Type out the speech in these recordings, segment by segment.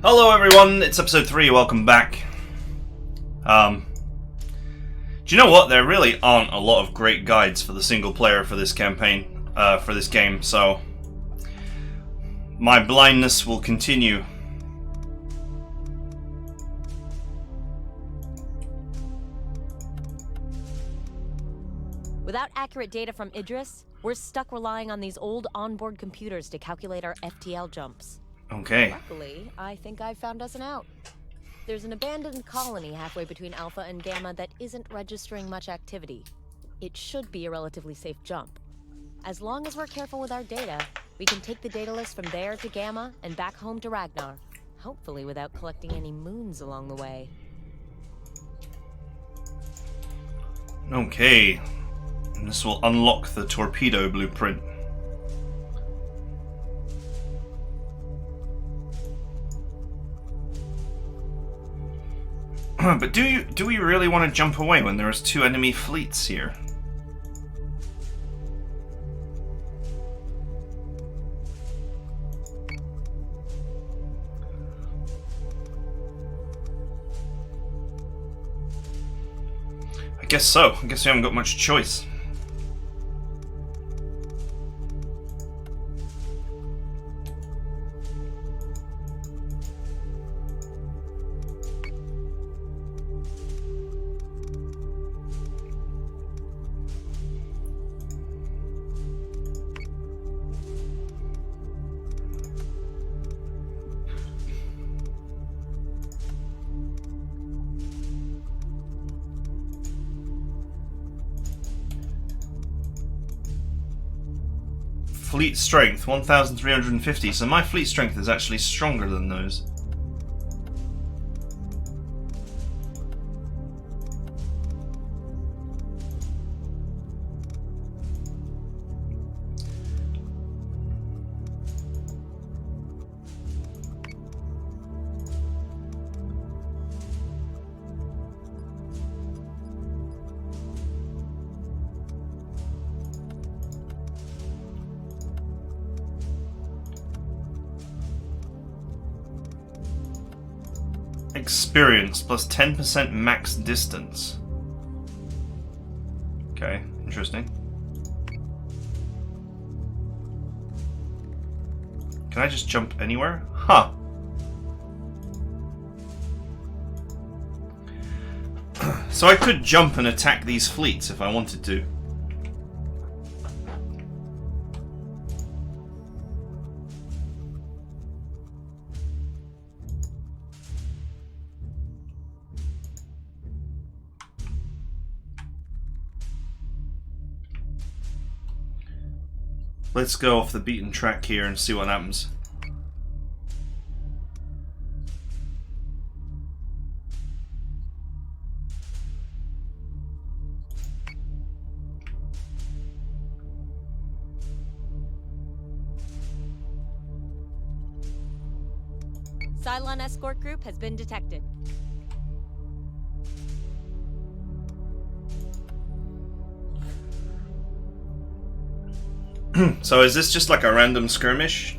Hello everyone, it's episode 3, welcome back. Do you know what? There really aren't a lot of great guides for the single player for this campaign, for this game, so my blindness will continue. Without accurate data from Idris, we're stuck relying on these old onboard computers to calculate our FTL jumps. Okay. Luckily, I think I found us an out. There's an abandoned colony halfway between Alpha and Gamma that isn't registering much activity. It should be a relatively safe jump. As long as we're careful with our data, we can take the data list from there to Gamma and back home to Ragnar, hopefully without collecting any moons along the way. Okay. And this will unlock the torpedo blueprint. But do we really want to jump away when there's 2 enemy fleets here? I guess so. I guess we haven't got much choice. Fleet strength 1,350, so my fleet strength is actually stronger than those. Experience plus 10% max distance. Okay, interesting. Can I just jump anywhere? Huh. So I could jump and attack these fleets if I wanted to. Let's go off the beaten track here and see what happens. Cylon escort group has been detected. So is this just like a random skirmish?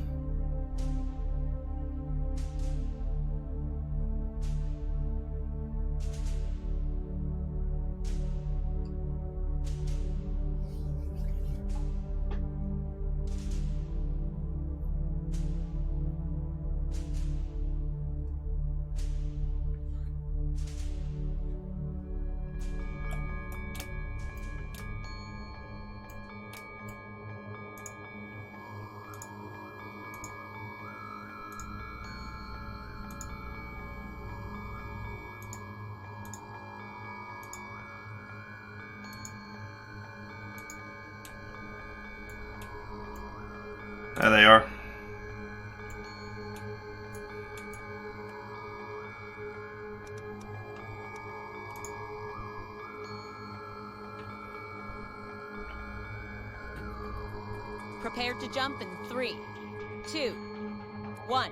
There they are. Prepare to jump in 3, 2, 1.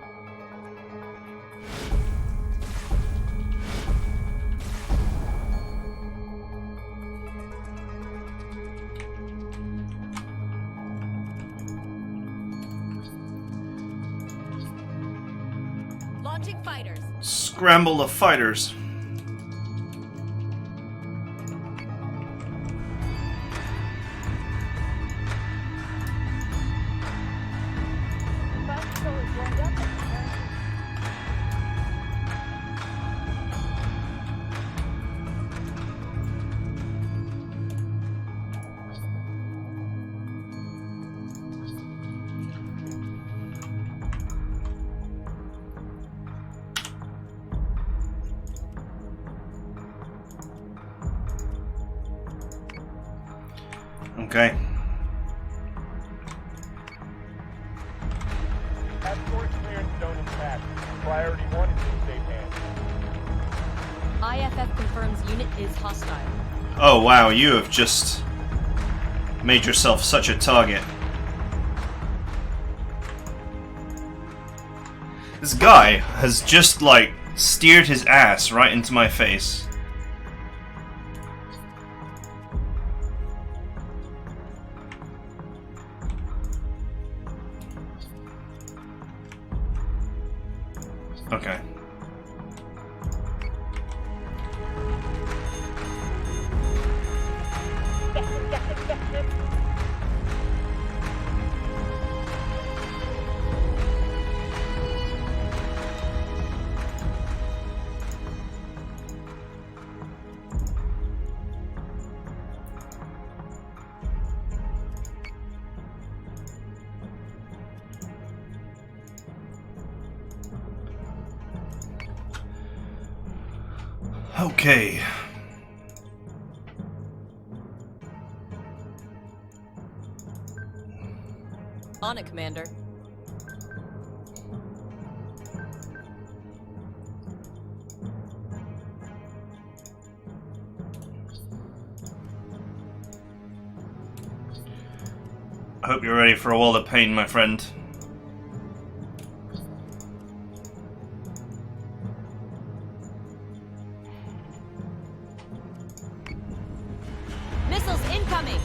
Launching fighters. Scramble the fighters. Okay. Escort clearance zone is passed. Priority 1 is in safe hands. IFF confirms unit is hostile. Oh wow, you have just made yourself such a target. This guy has just, like, steered his ass right into my face. Okay. Okay. On it, Commander. I hope you're ready for a world of pain, my friend. Missiles incoming!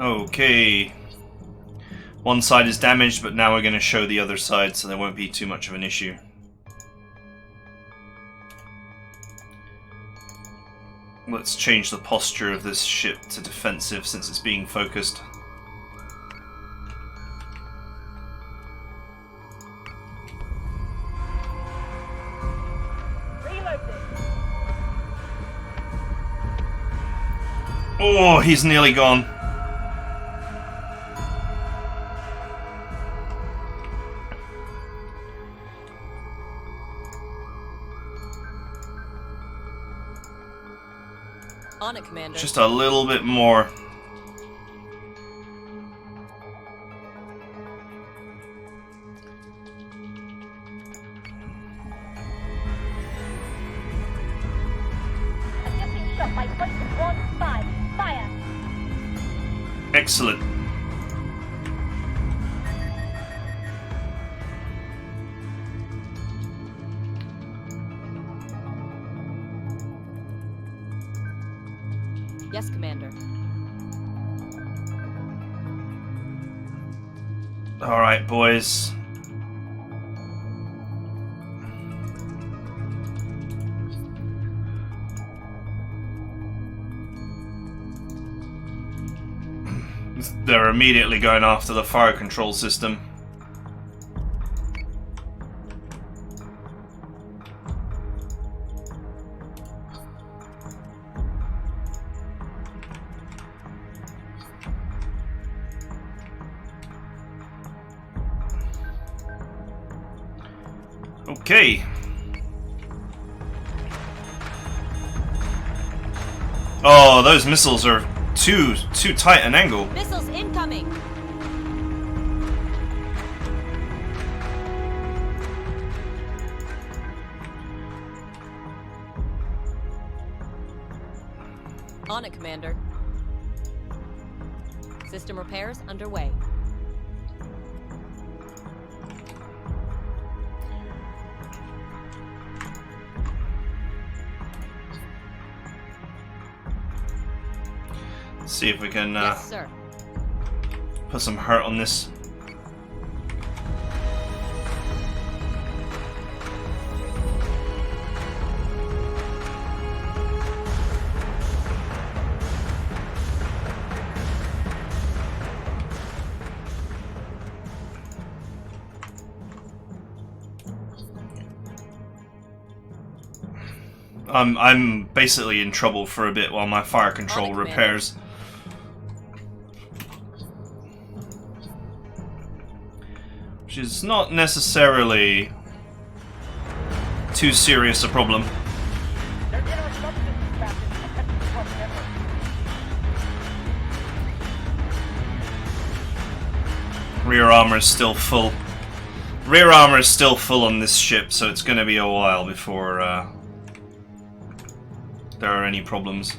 Okay. One side is damaged, but now we're going to show the other side, so there won't be too much of an issue. Let's change the posture of this ship to defensive since it's being focused. Oh, he's nearly gone. On it, Commander. Just a little bit more. Adjusting shot by point 1-5. Fire. Excellent. Yes, Commander. All right, boys. They're immediately going after the fire control system. Okay. Oh, those missiles are too tight an angle. Missiles incoming! On it, Commander. System repairs underway. See if we can Yes, sir. put some hurt on this. I'm basically in trouble for a bit while my fire control repairs. Which is not necessarily too serious a problem. They're entering subsystems back into the Texas Club network. Rear armor is still full. Rear armor is still full on this ship, so it's going to be a while before there are any problems.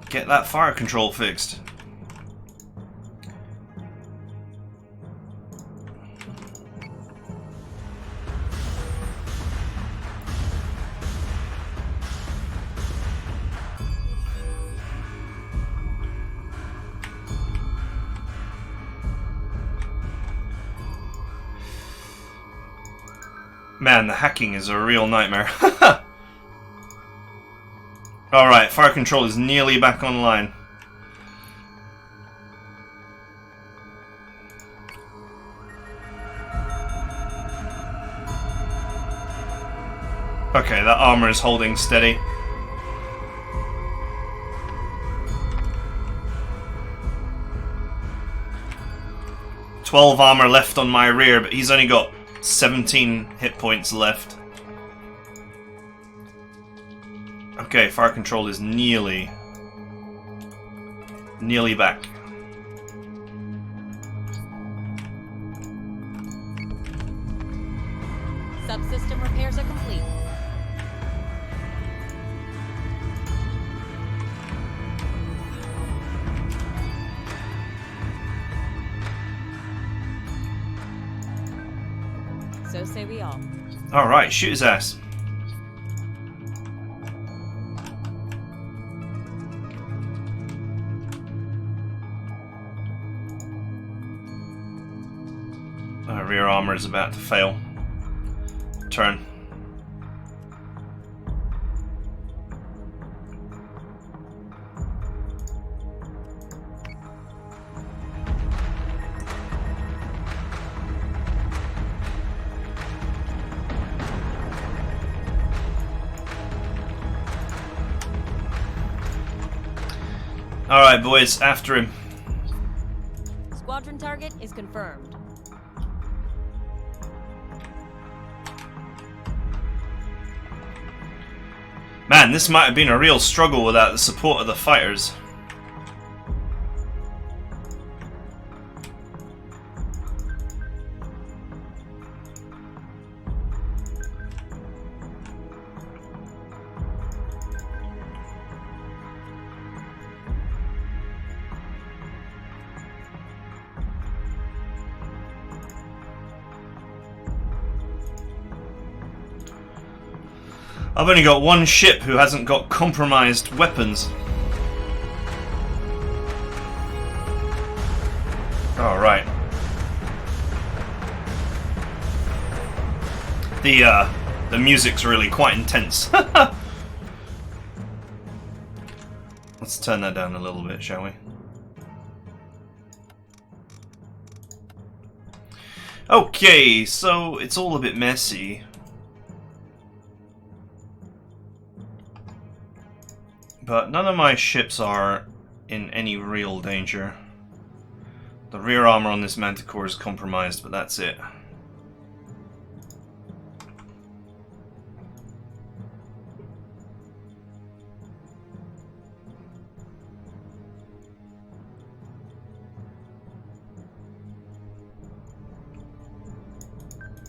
Get that fire control fixed. Man, the hacking is a real nightmare. Alright, fire control is nearly back online. Okay, that armor is holding steady. "12 armor left on my rear, but he's only got 17 hit points left." Okay, fire control is nearly back. Subsystem repairs are complete. So say we all. Alright, shoot his ass. Rear armor is about to fail. Turn. Alright, boys, after him. Squadron target is confirmed. Man, this might have been a real struggle without the support of the fighters. I've only got one ship who hasn't got compromised weapons. Alright. The music's really quite intense. Let's turn that down a little bit, shall we? Okay, so it's all a bit messy. But none of my ships are in any real danger. The rear armor on this Manticore is compromised, but that's it.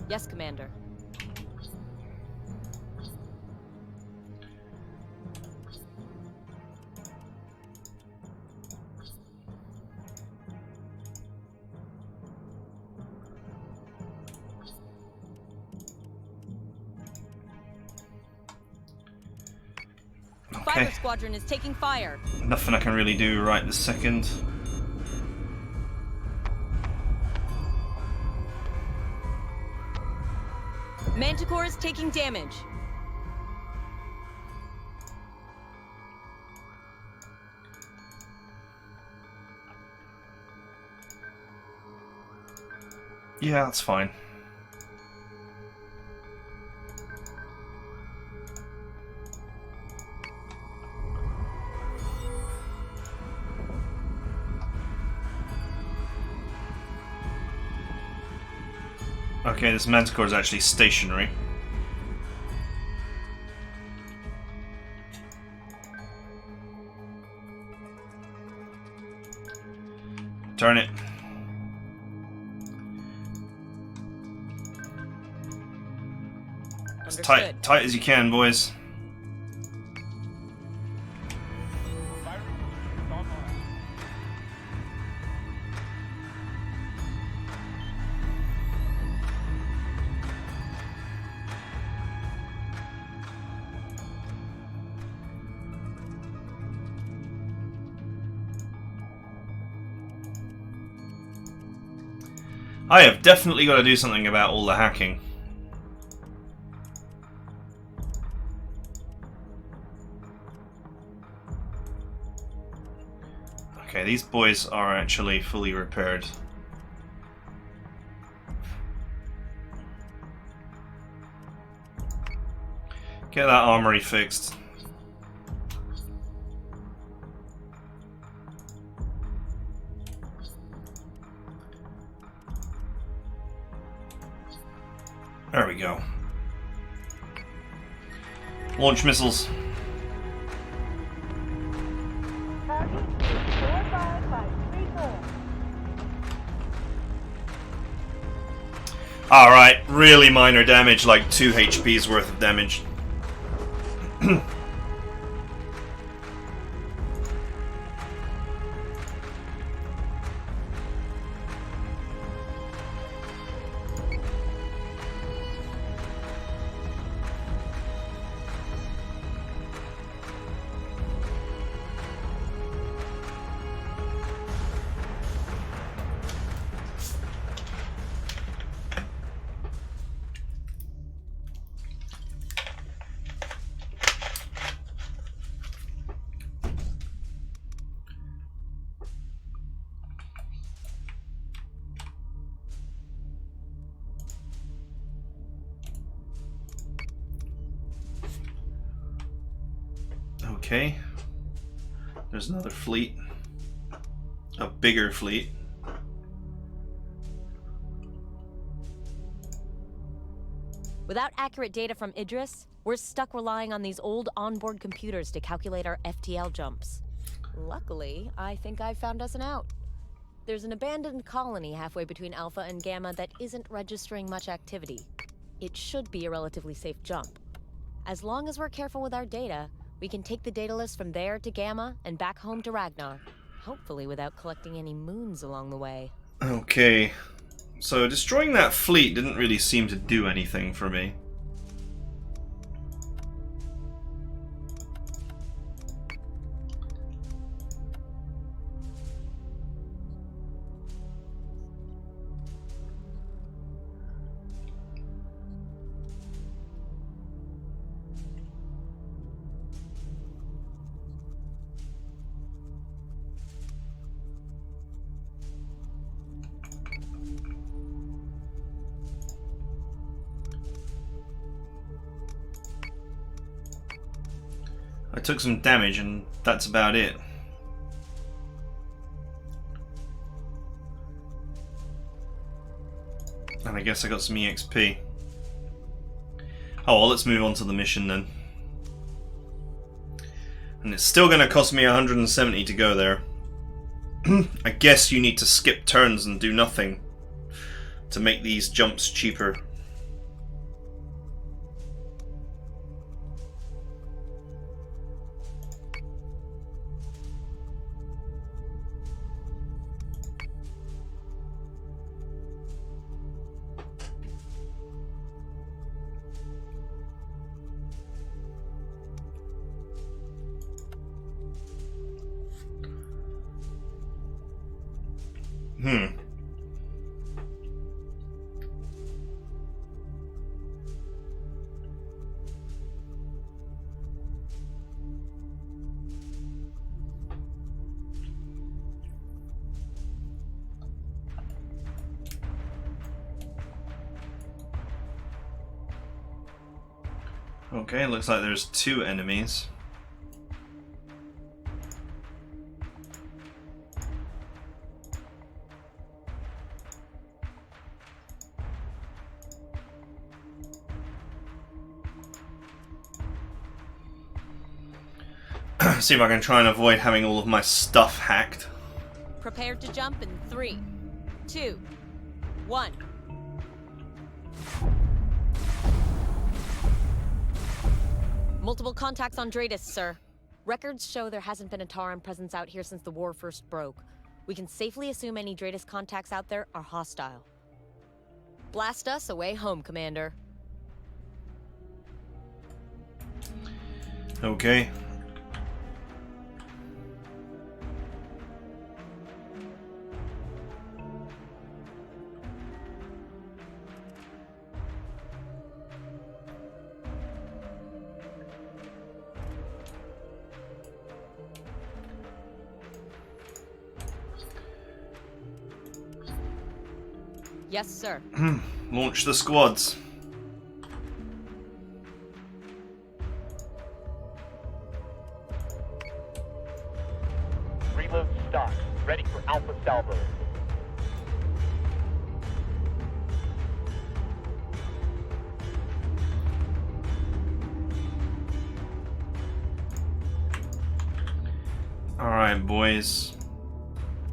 Yes, Commander. Okay. Fighter squadron is taking fire. Nothing I can really do right this second. Manticore is taking damage. Yeah, that's fine. Okay, this Manticore is actually stationary. Turn it. As Understood. tight as you can, boys. Firing is online. I have definitely got to do something about all the hacking. Okay, these boys are actually fully repaired. Get that armory fixed. There we go. Launch missiles. Target 45534. Alright, really minor damage, like 2 HP's worth of damage. Okay. There's another fleet. A bigger fleet. Without accurate data from Idris, we're stuck relying on these old onboard computers to calculate our FTL jumps. Luckily, I think I've found us an out. There's an abandoned colony halfway between Alpha and Gamma that isn't registering much activity. It should be a relatively safe jump. As long as we're careful with our data, we can take the data list from there to Gamma and back home to Ragnar. Hopefully without collecting any moons along the way. Okay. So destroying that fleet didn't really seem to do anything for me. I took some damage and that's about it. And I guess I got some EXP. Oh well, let's move on to the mission then. And it's still going to cost me 170 to go there. I guess you need to skip turns and do nothing to make these jumps cheaper. Okay, looks like there's 2 enemies. See if I can try and avoid having all of my stuff hacked. Prepare to jump in 3, 2, 1. Multiple contacts on Dratus, sir. Records show there hasn't been a Tauran presence out here since the war first broke. We can safely assume any Dratus contacts out there are hostile. Blast us away home, Commander. Okay. Yes, sir. Launch the squads. Reload stock. Ready for Alpha Salvo. Alright, boys.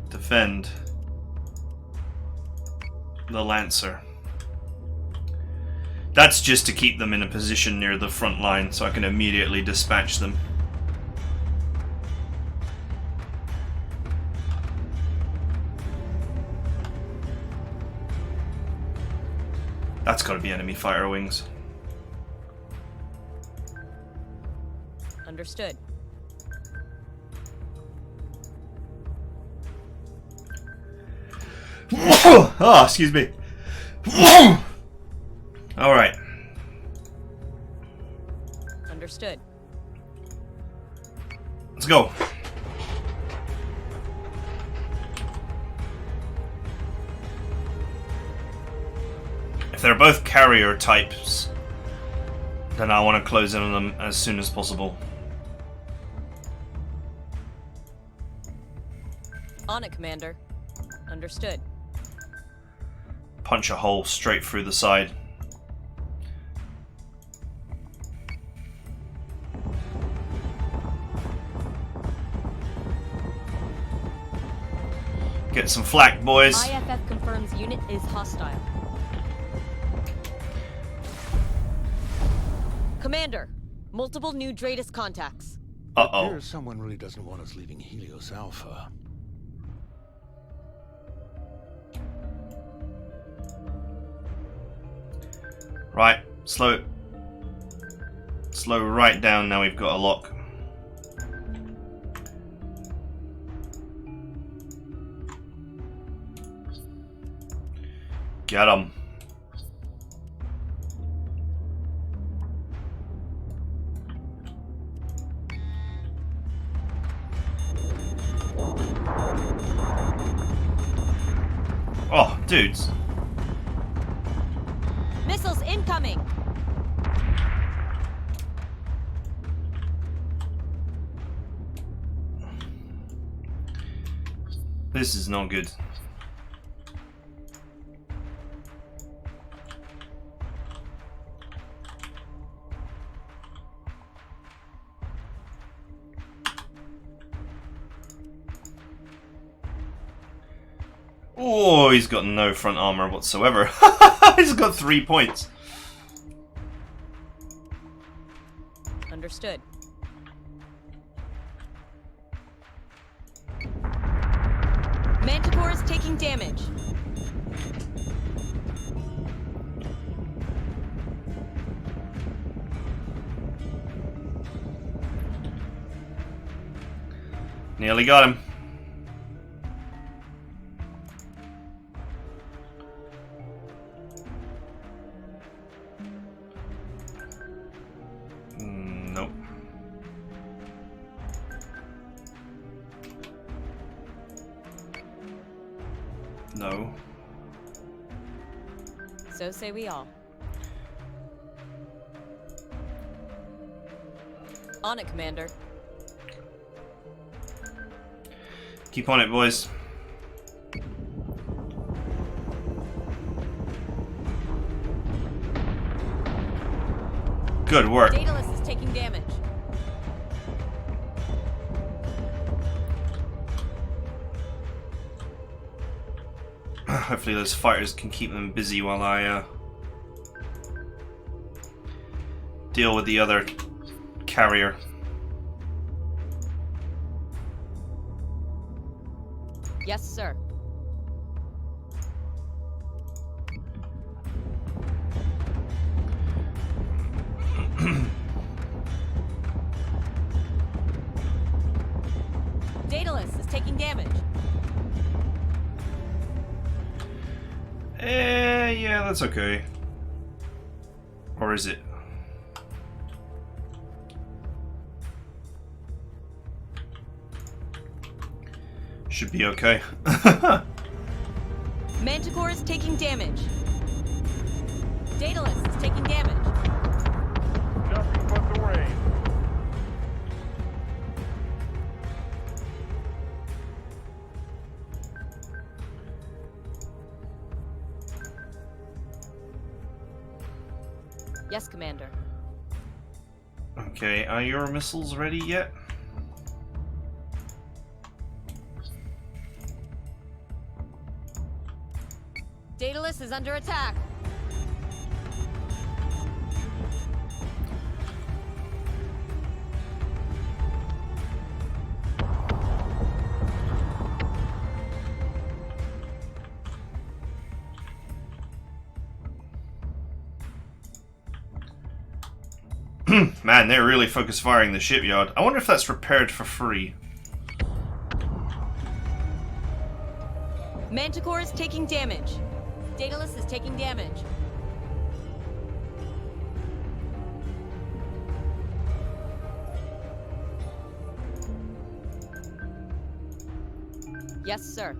Defend the Lancer. That's just to keep them in a position near the front line so I can immediately dispatch them. That's gotta be enemy fighter wings. Understood. Oh, excuse me. Alright. Understood. Let's go. If they're both carrier types, then I want to close in on them as soon as possible. On it, Commander. Understood. Punch a hole straight through the side. Get some flak, boys. IFF confirms unit is hostile. Commander, multiple new Dratus contacts. Uh-oh. Appears someone really doesn't want us leaving Helios Alpha. Right, slow right down now we've got a lock. Get 'em. Oh, dudes. Missiles incoming! This is not good. Oh, he's got no front armor whatsoever. He's got 3 points. Understood. Manticore is taking damage. Nearly got him. No. So say we all. On it, Commander. Keep on it, boys. Good work. Daedalus is taking damage. Hopefully those fighters can keep them busy while I deal with the other carrier. Yes, sir. Daedalus is taking damage. Yeah, that's okay. Or is it? Should be okay. Manticore is taking damage. Daedalus is taking damage. Nothing but the rain. Yes, Commander. Okay, are your missiles ready yet? Daedalus is under attack. Man, they're really focus firing the shipyard. I wonder if that's repaired for free. Manticore is taking damage. Daedalus is taking damage. Yes, sir.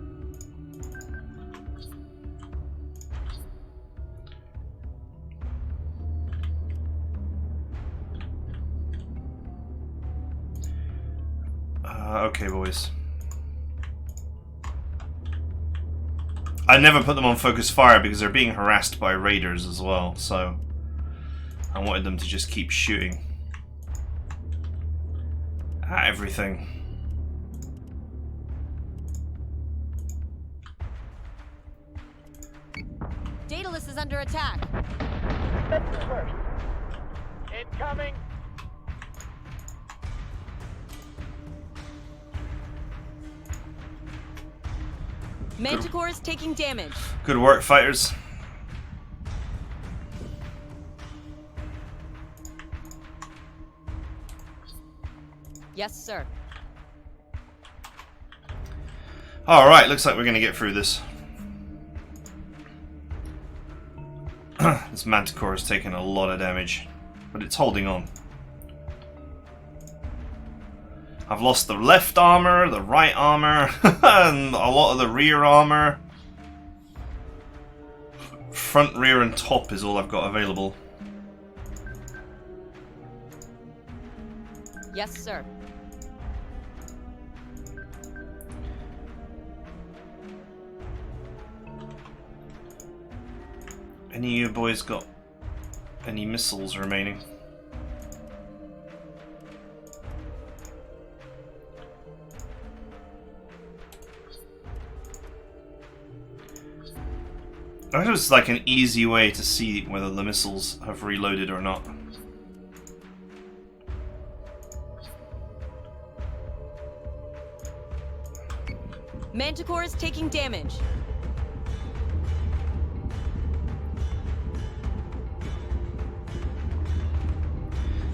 Okay, boys. I never put them on focus fire because they're being harassed by raiders as well, so I wanted them to just keep shooting at everything. Daedalus is under attack. That's first. Incoming. Manticore is taking damage. Good work, fighters. Yes, sir. Alright, looks like we're going to get through this. This Manticore has taken a lot of damage, but it's holding on. I've lost the left armor, the right armor, and a lot of the rear armor. Front, rear, and top is all I've got available. Yes, sir. Any of you boys got any missiles remaining? I think it's like an easy way to see whether the missiles have reloaded or not. Manticore is taking damage.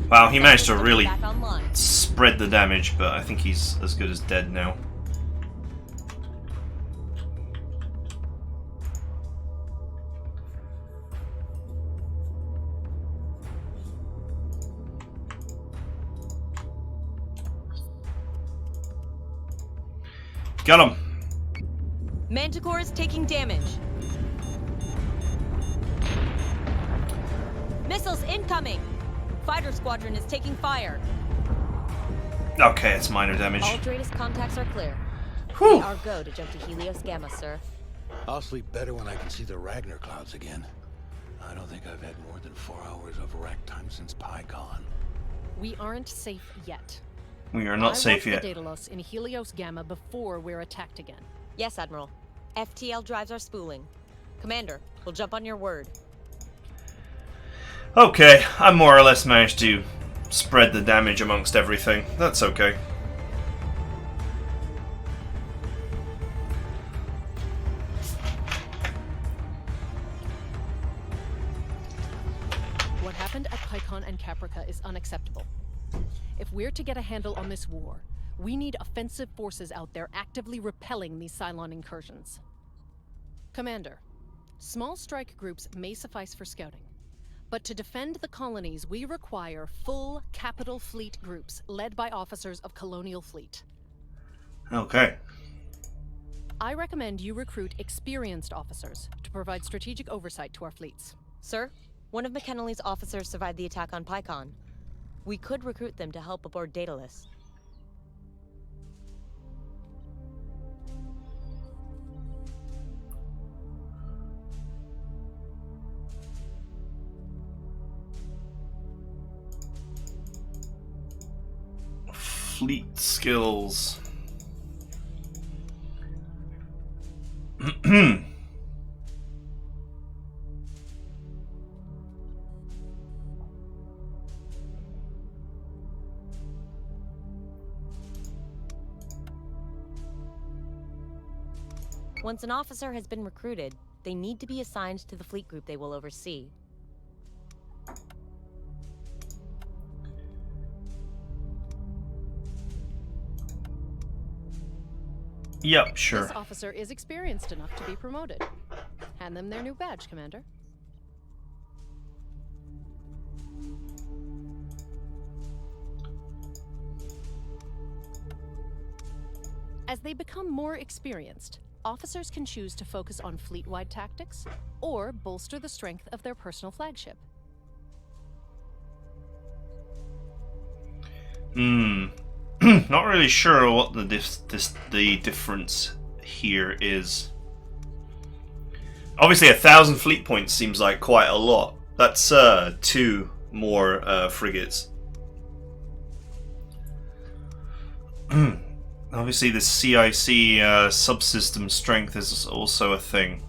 Wow, he managed to really Back online. spread the damage, but I think he's as good as dead now. Got him. Manticore is taking damage. Missiles incoming! Fighter squadron is taking fire. Okay, it's minor damage. All Dratus contacts are clear. Whew. We are go to jump to Helios Gamma, sir. I'll sleep better when I can see the Ragnar clouds again. I don't think I've had more than 4 hours of rack time since PyCon. We aren't safe yet. We are not safe I yet. want the Daedalus in Helios Gamma before we're attacked again. Yes, Admiral. FTL drives are spooling. Commander, we'll jump on your word. Okay, I more or less managed to spread the damage amongst everything. That's okay. What happened at PyCon and Caprica is unacceptable. If we're to get a handle on this war, we need offensive forces out there actively repelling these Cylon incursions. Commander, small strike groups may suffice for scouting. But to defend the colonies, we require full capital fleet groups led by officers of Colonial Fleet. Okay. I recommend you recruit experienced officers to provide strategic oversight to our fleets. Sir, one of McKinley's officers survived the attack on PyCon. We could recruit them to help aboard Daedalus. Fleet skills. Once an officer has been recruited, they need to be assigned to the fleet group they will oversee. Yep, sure. This officer is experienced enough to be promoted. Hand them their new badge, Commander. As they become more experienced, officers can choose to focus on fleet-wide tactics or bolster the strength of their personal flagship. Not really sure what the difference here is. Obviously, 1,000 fleet points seems like quite a lot. That's 2 more frigates. Obviously, the CIC subsystem strength is also a thing.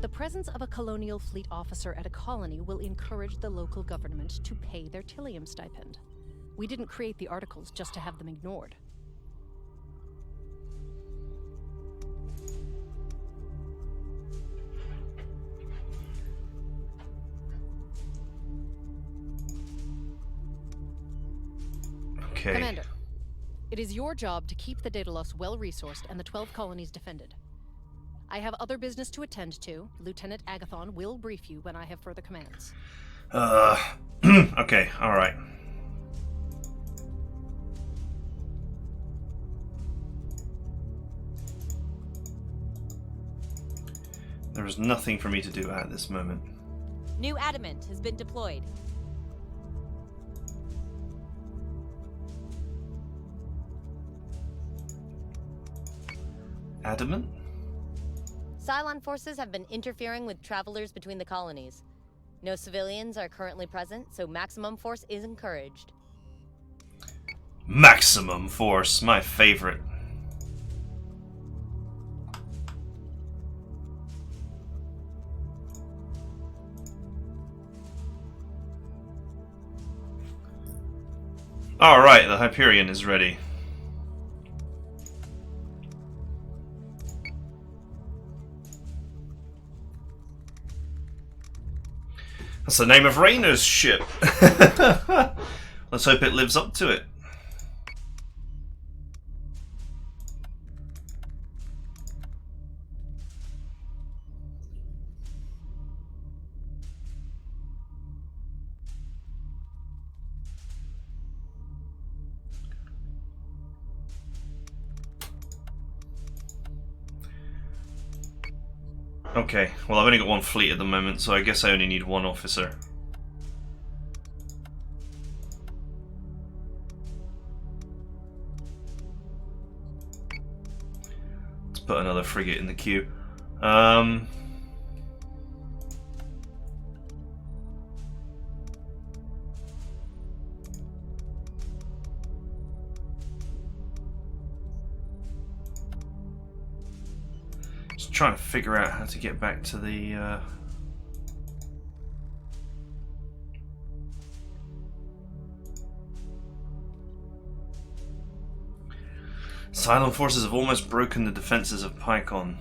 The presence of a colonial fleet officer at a colony will encourage the local government to pay their Tilium stipend. We didn't create the articles just to have them ignored. Okay. Commander, it is your job to keep the Daedalus well-resourced and the 12 colonies defended. I have other business to attend to. Lieutenant Agathon will brief you when I have further commands. Okay, alright. There is nothing for me to do at this moment. New adamant has been deployed. Adamant? Cylon forces have been interfering with travelers between the colonies. No civilians are currently present, so maximum force is encouraged. Maximum force, my favorite. Alright, the Hyperion is ready. That's the name of Rayna's ship. Let's hope it lives up to it. Okay, well I've only got one fleet at the moment, so I guess I only need one officer. Let's put another frigate in the queue. Just trying to figure out how to get back to the Cylon forces have almost broken the defenses of Pycon.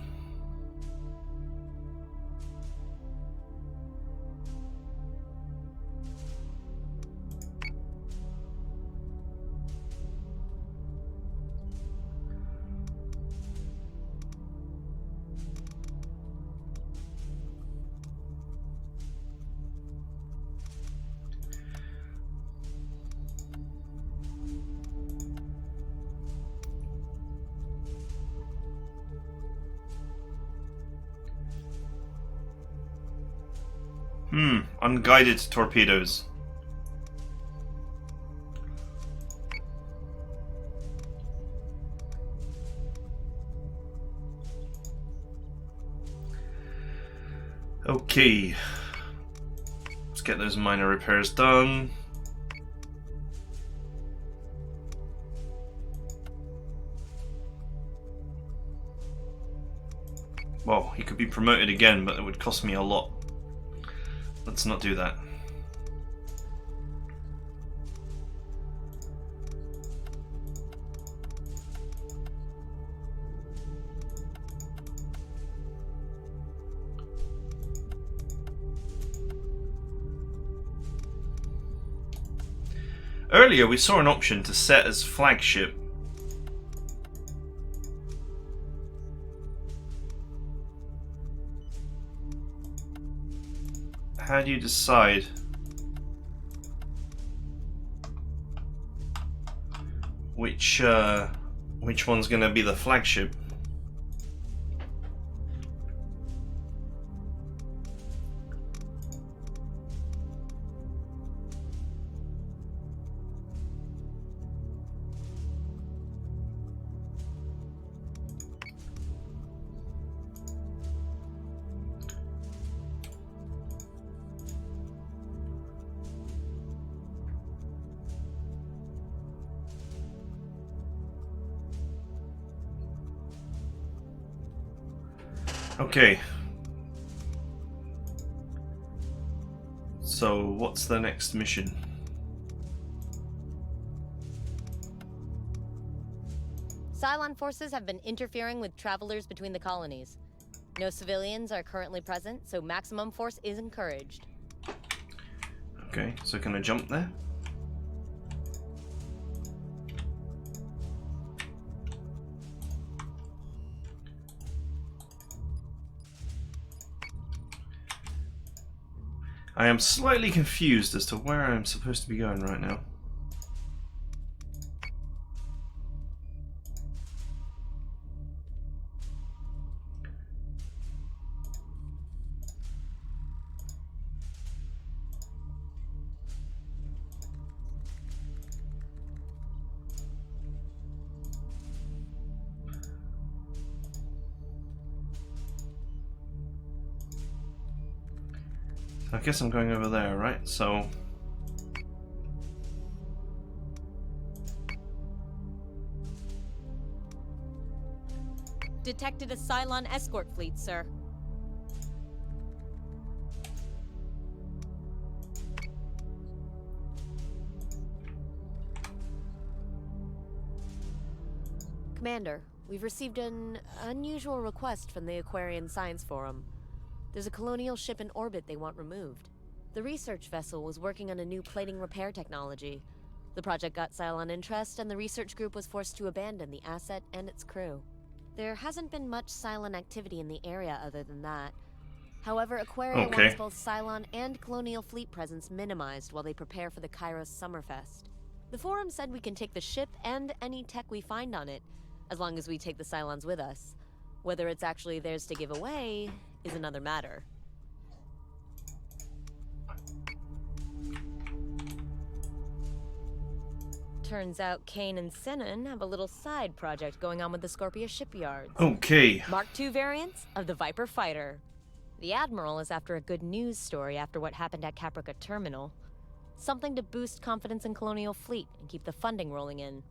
Unguided torpedoes. Okay. Let's get those minor repairs done. Well, he could be promoted again, but it would cost me a lot. Let's not do that. Earlier we saw an option to set as flagship. How do you decide which one's going to be the flagship? Okay. So, what's the next mission? Cylon forces have been interfering with travelers between the colonies. No civilians are currently present, so maximum force is encouraged. Okay, so can I jump there? I am slightly confused as to where I'm supposed to be going right now. I guess I'm going over there, right? So... Detected a Cylon escort fleet, sir. Commander, we've received an unusual request from the Aquarian Science Forum. There's a colonial ship in orbit they want removed. The research vessel was working on a new plating repair technology. The project got Cylon interest, and the research group was forced to abandon the asset and its crew. There hasn't been much Cylon activity in the area other than that. However, Aquaria wants both Cylon and colonial fleet presence minimized while they prepare for the Kairos Summerfest. The forum said we can take the ship and any tech we find on it, as long as we take the Cylons with us. Whether it's actually theirs to give away is another matter. Turns out Kane and Sinan have a little side project going on with the Scorpia shipyards. Okay. Mark II variants of the Viper fighter. The Admiral is after a good news story after what happened at Caprica Terminal. Something to boost confidence in Colonial Fleet and keep the funding rolling in.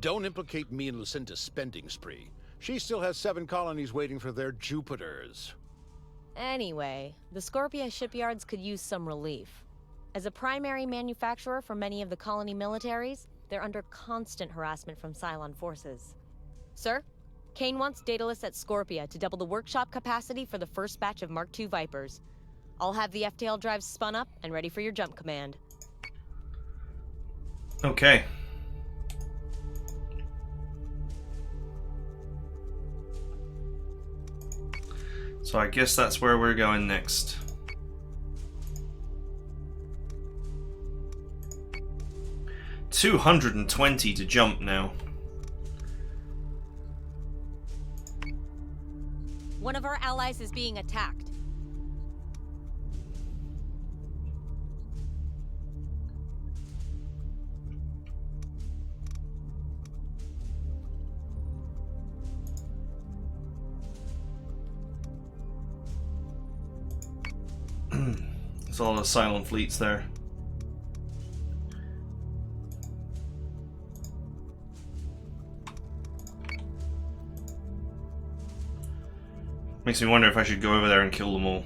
Don't implicate me in Lucinda's spending spree. She still has 7 colonies waiting for their Jupiters. Anyway, the Scorpia shipyards could use some relief. As a primary manufacturer for many of the colony militaries, they're under constant harassment from Cylon forces. Sir, Kane wants Daedalus at Scorpia to double the workshop capacity for the first batch of Mark II Vipers. I'll have the FTL drives spun up and ready for your jump command. Okay. So I guess that's where we're going next. $220 to jump now. One of our allies is being attacked. There's all the Cylon fleets there. Makes me wonder if I should go over there and kill them all.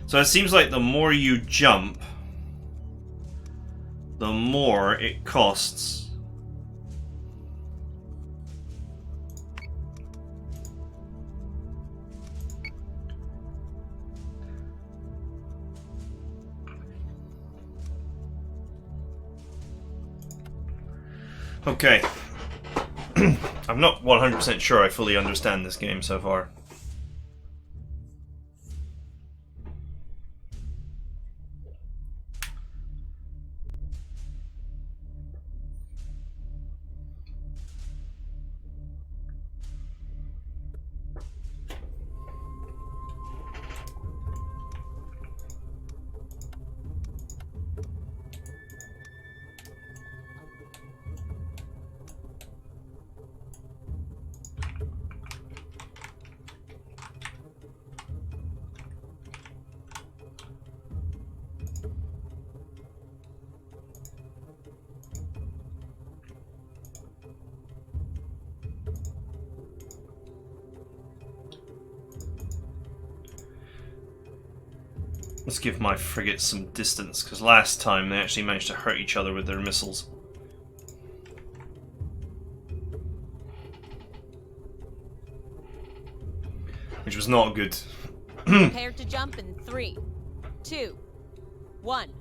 So it seems like the more you jump, the more it costs. Okay. I'm not 100% sure I fully understand this game so far. Let's give my frigates some distance, because last time they actually managed to hurt each other with their missiles. Which was not good. Prepare to jump in 3, 2, 1.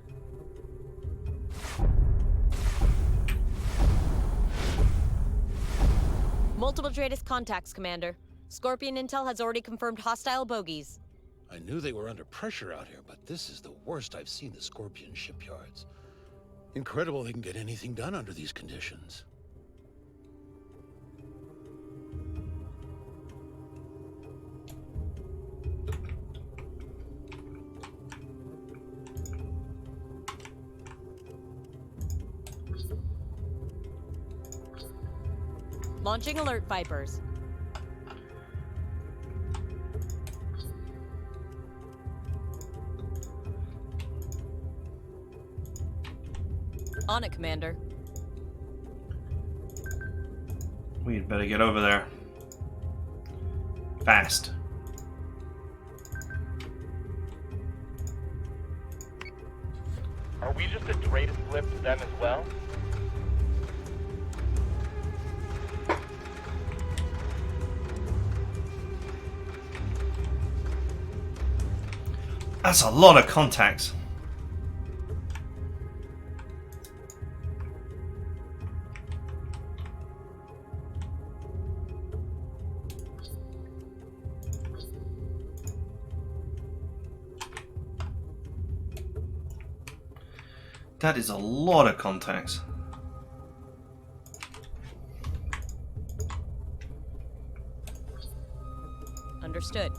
Multiple Tratus contacts, Commander. Scorpion Intel has already confirmed hostile bogies. I knew they were under pressure out here, but this is the worst I've seen the Scorpion shipyards. Incredible they can get anything done under these conditions. Launching alert Vipers. On it, Commander. We'd better get over there. Fast. Are we just a Tratus flip to them as well? That's a lot of contacts. That is a lot of contacts. Understood.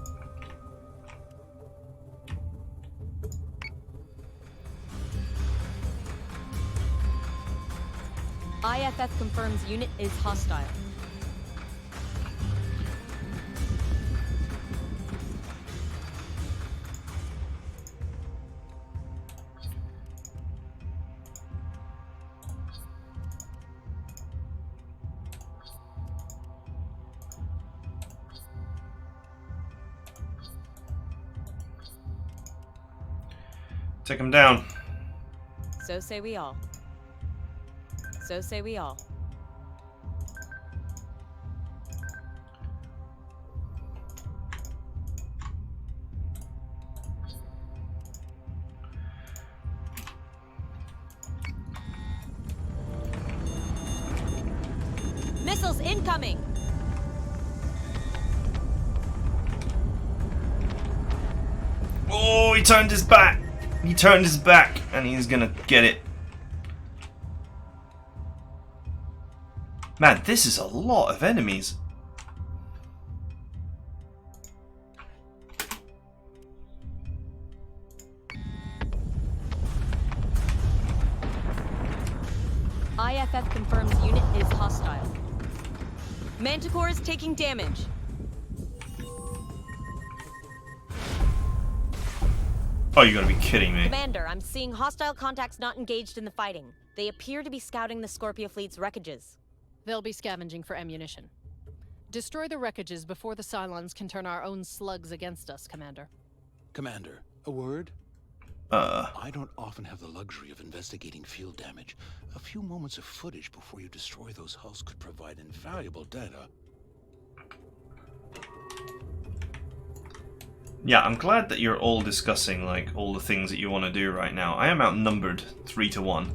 IFF confirms unit is hostile. Take him down. So say we all. So say we all. Missiles incoming! Oh, he turned his back. He turned his back, and he's gonna get it. Man, this is a lot of enemies. IFF confirms unit is hostile. Manticore is taking damage. Oh, you gotta be kidding me. Commander, I'm seeing hostile contacts not engaged in the fighting. They appear to be scouting the Scorpio fleet's wreckages. They'll be scavenging for ammunition. Destroy the wreckages before the Cylons can turn our own slugs against us, Commander. Commander, a word? Uh, I don't often have the luxury of investigating field damage. A few moments of footage before you destroy those hulls could provide invaluable data. yeah, I'm glad that you're all discussing like all the things that you want to do right now. I am outnumbered 3-1.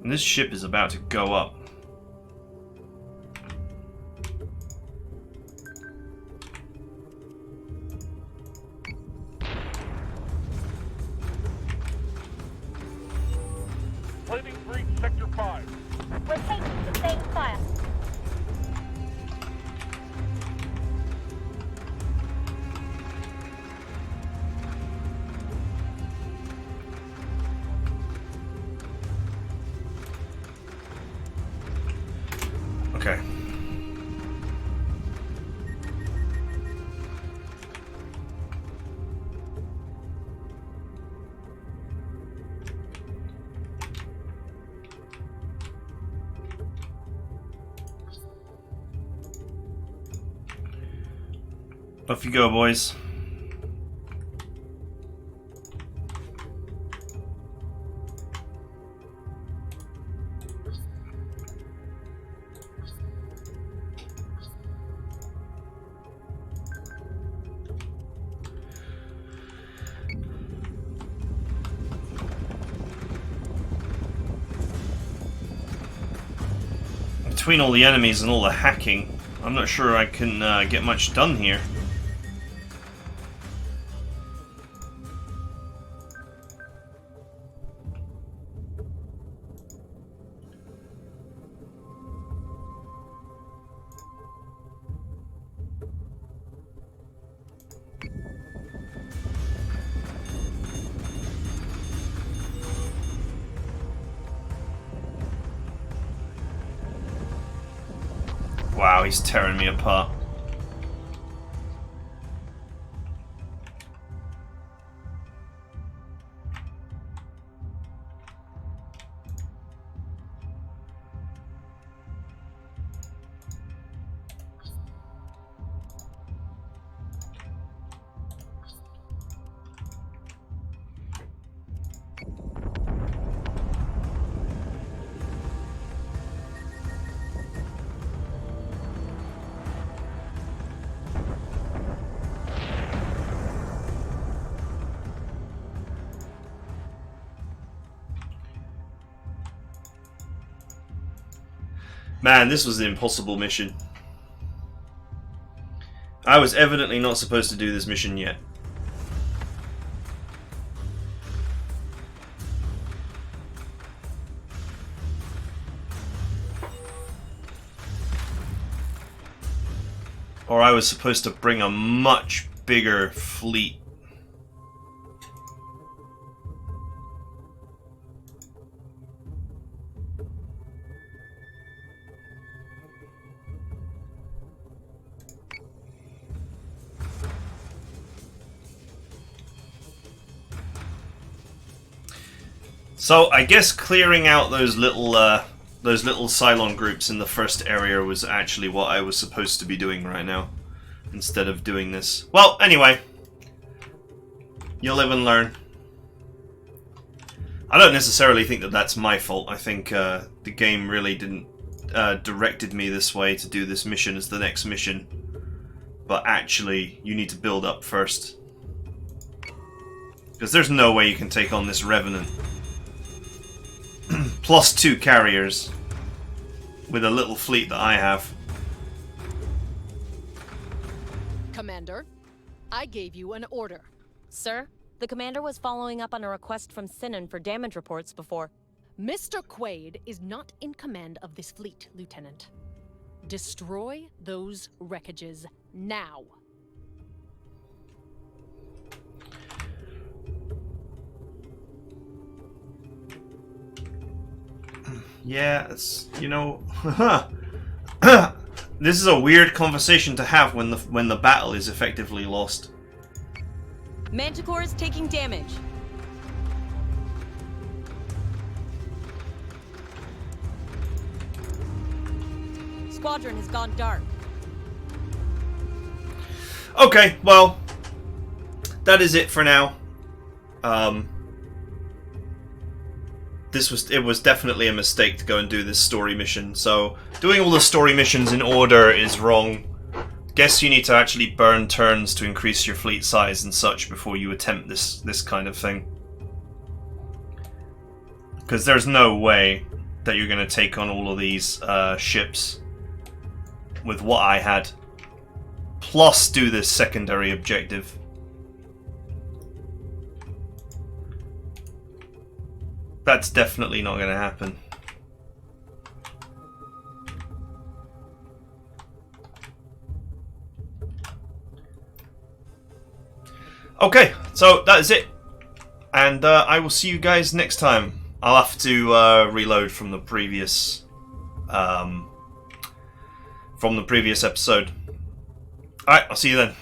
And this ship is about to go up. Planning breach sector 5. We're taking sustained fire. Okay. Off you go, boys. Between all the enemies and all the hacking, I'm not sure I can get much done here. Wow, he's tearing me apart. Man, this was an impossible mission. I was evidently not supposed to do this mission yet. Or I was supposed to bring a much bigger fleet. So I guess clearing out those little Cylon groups in the first area was actually what I was supposed to be doing right now, instead of doing this. Well, anyway, you'll live and learn. I don't necessarily think that that's my fault. I think the game really didn't directed me this way to do this mission as the next mission. But actually, you need to build up first. Because there's no way you can take on this Revenant. Plus 2 carriers. With a little fleet that I have. Commander, I gave you an order. Sir, the commander was following up on a request from Sinan for damage reports before. Mr. Quaid is not in command of this fleet, Lieutenant. Destroy those wreckages now. Yeah, it's, you know, this is a weird conversation to have when the battle is effectively lost. Manticore is taking damage. Squadron has gone dark. Okay, well, that is it for now. It was definitely a mistake to go and do this story mission. So doing all the story missions in order is wrong. Guess you need to actually burn turns to increase your fleet size and such before you attempt this kind of thing. Because there's no way that you're going to take on all of these ships with what I had. Plus do this secondary objective. That's definitely not going to happen. Okay, so that is it. And I will see you guys next time. I'll have to reload from the previous episode. Alright, I'll see you then.